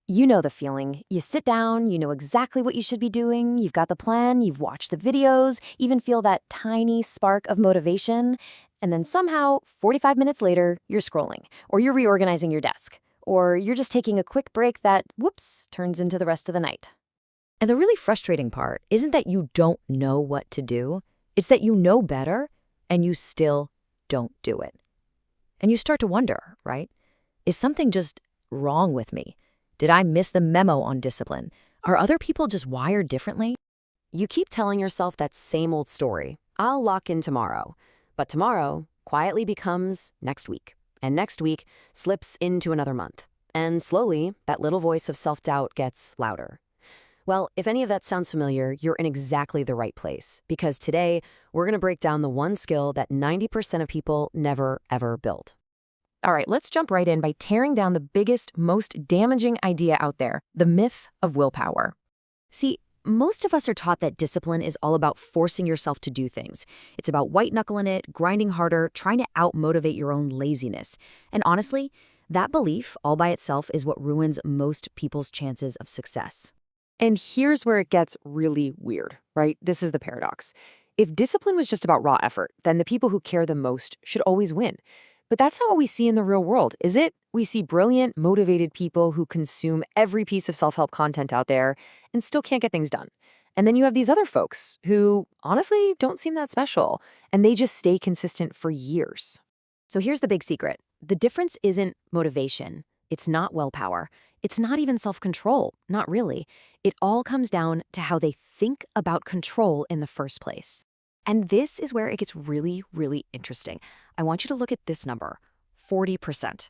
You know the feeling. You sit down, you know exactly what you should be doing, you've got the plan, you've watched the videos, even feel that tiny spark of motivation, and then somehow, 45 minutes later, you're scrolling, or you're reorganizing your desk, or you're just taking a quick break that, whoops, turns into the rest of the night. And the really frustrating part isn't that you don't know what to do, it's that you know better, and you still don't do it. And you start to wonder, right? Is something just wrong with me? Did I miss the memo on discipline? Are other people just wired differently? You keep telling yourself that same old story. I'll lock in tomorrow. But tomorrow quietly becomes next week. And next week slips into another month. And slowly, that little voice of self-doubt gets louder. Well, if any of that sounds familiar, you're in exactly the right place. Because today, we're going to break down the one skill that 90% of people never, ever build. All right, let's jump right in by tearing down the biggest, most damaging idea out there, the myth of willpower. See, most of us are taught that discipline is all about forcing yourself to do things. It's about white-knuckling it, grinding harder, trying to out-motivate your own laziness. And honestly, that belief all by itself is what ruins most people's chances of success. And here's where it gets really weird, right? This is the paradox. If discipline was just about raw effort, then the people who care the most should always win. But that's not what we see in the real world, is it? We see brilliant, motivated people who consume every piece of self-help content out there and still can't get things done. And then you have these other folks who honestly don't seem that special, and they just stay consistent for years. So here's the big secret. The difference isn't motivation. It's not willpower. It's not even self-control. Not really. It all comes down to how they think about control in the first place. And this is where it gets really, really interesting. I want you to look at this number, 40%.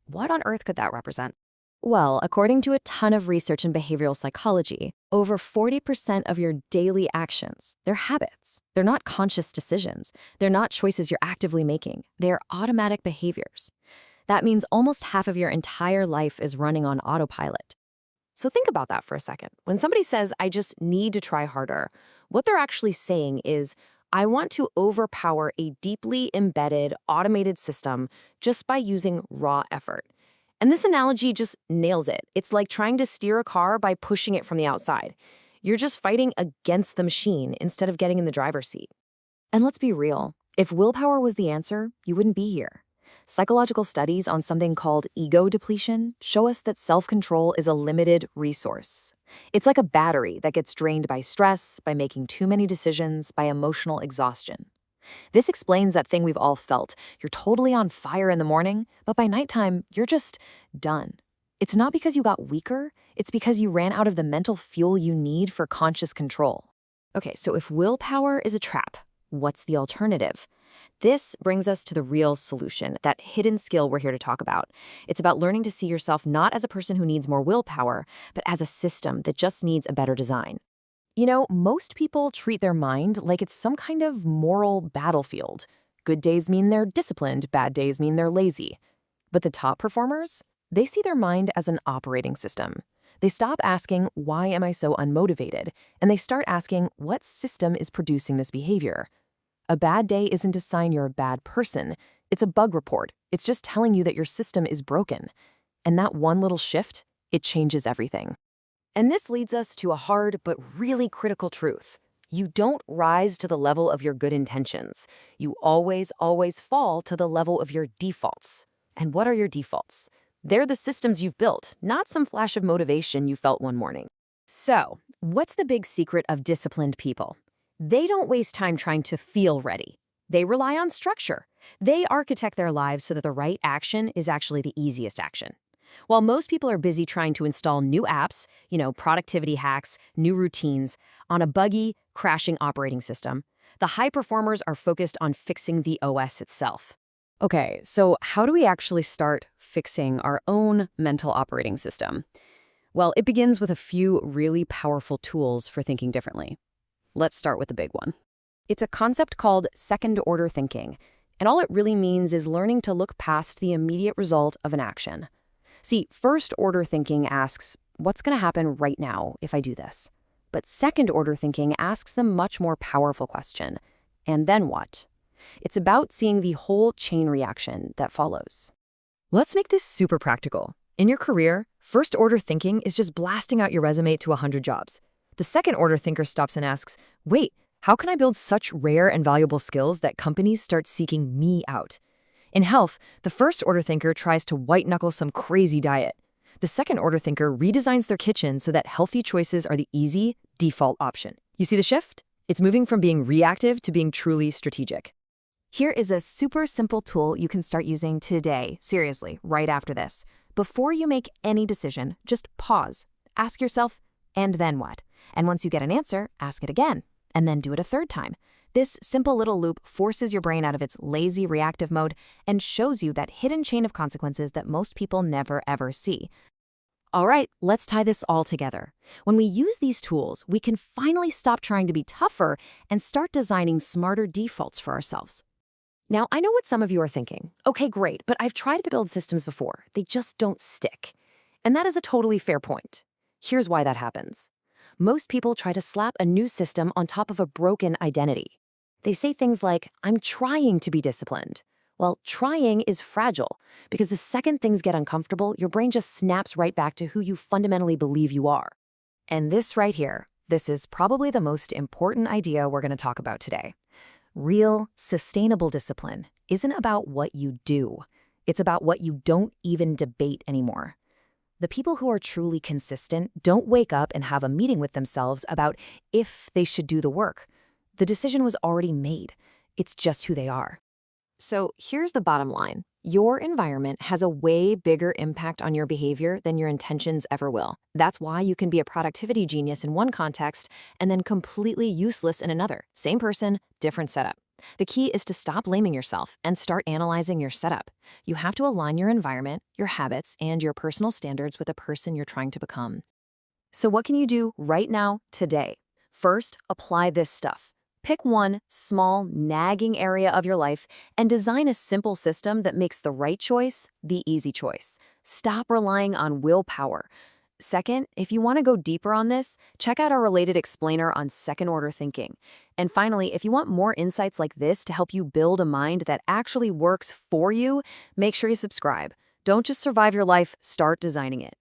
What on earth could that represent? Well, according to a ton of research in behavioral psychology, over 40% of your daily actions, they're habits. They're not conscious decisions. They're not choices you're actively making. They're automatic behaviors. That means almost half of your entire life is running on autopilot. So think about that for a second. When somebody says, I just need to try harder, what they're actually saying is, I want to overpower a deeply embedded, automated system just by using raw effort. And this analogy just nails it. It's like trying to steer a car by pushing it from the outside. You're just fighting against the machine instead of getting in the driver's seat. And let's be real. If willpower was the answer, you wouldn't be here. Psychological studies on something called ego depletion show us that self-control is a limited resource. It's like a battery that gets drained by stress, by making too many decisions, by emotional exhaustion. This explains that thing we've all felt. You're totally on fire in the morning, but by nighttime, you're just done. It's not because you got weaker, it's because you ran out of the mental fuel you need for conscious control. Okay, so if willpower is a trap, what's the alternative? This brings us to the real solution, that hidden skill we're here to talk about. It's about learning to see yourself not as a person who needs more willpower, but as a system that just needs a better design. You know, most people treat their mind like it's some kind of moral battlefield. Good days mean they're disciplined, bad days mean they're lazy. But the top performers, they see their mind as an operating system. They stop asking, why am I so unmotivated? And they start asking, what system is producing this behavior? A bad day isn't a sign you're a bad person. It's a bug report. It's just telling you that your system is broken. And that one little shift, it changes everything. And this leads us to a hard but really critical truth. You don't rise to the level of your good intentions. You always, always fall to the level of your defaults. And what are your defaults? They're the systems you've built, not some flash of motivation you felt one morning. So, what's the big secret of disciplined people? They don't waste time trying to feel ready. They rely on structure. They architect their lives so that the right action is actually the easiest action. While most people are busy trying to install new apps, productivity hacks, new routines, on a buggy, crashing operating system, the high performers are focused on fixing the OS itself. Okay, so how do we actually start fixing our own mental operating system? Well, it begins with a few really powerful tools for thinking differently. Let's start with the big one. It's a concept called second-order thinking, and all it really means is learning to look past the immediate result of an action. See, first-order thinking asks, what's going to happen right now if I do this? But second-order thinking asks the much more powerful question, and then what? It's about seeing the whole chain reaction that follows. Let's make this super practical. In your career, First-order thinking is just blasting out your resume to 100 jobs. The second-order thinker stops and asks, wait, how can I build such rare and valuable skills that companies start seeking me out? In health, the first-order thinker tries to white-knuckle some crazy diet. The second-order thinker redesigns their kitchen so that healthy choices are the easy, default option. You see the shift? It's moving from being reactive to being truly strategic. Here is a super simple tool you can start using today, seriously, right after this. Before you make any decision, just pause. Ask yourself, and then what? And once you get an answer, ask it again, and then do it a third time. This simple little loop forces your brain out of its lazy reactive mode and shows you that hidden chain of consequences that most people never ever see. All right, let's tie this all together. When we use these tools, we can finally stop trying to be tougher and start designing smarter defaults for ourselves. Now, I know what some of you are thinking. Okay, great, but I've tried to build systems before. They just don't stick. And that is a totally fair point. Here's why that happens. Most people try to slap a new system on top of a broken identity. They say things like, I'm trying to be disciplined. Well, trying is fragile because the second things get uncomfortable, your brain just snaps right back to who you fundamentally believe you are. And this right here, this is probably the most important idea we're going to talk about today. Real, sustainable discipline isn't about what you do. It's about what you don't even debate anymore. The people who are truly consistent don't wake up and have a meeting with themselves about if they should do the work. The decision was already made. It's just who they are. So here's the bottom line. Your environment has a way bigger impact on your behavior than your intentions ever will. That's why you can be a productivity genius in one context and then completely useless in another. Same person, different setup. The key is to stop blaming yourself and start analyzing your setup. You have to align your environment, your habits, and your personal standards with the person you're trying to become. So what can you do right now, today? First, apply this stuff. Pick one small, nagging area of your life and design a simple system that makes the right choice the easy choice. Stop relying on willpower. Second, if you want to go deeper on this, check out our related explainer on second-order thinking. And finally, if you want more insights like this to help you build a mind that actually works for you, make sure you subscribe. Don't just survive your life, start designing it.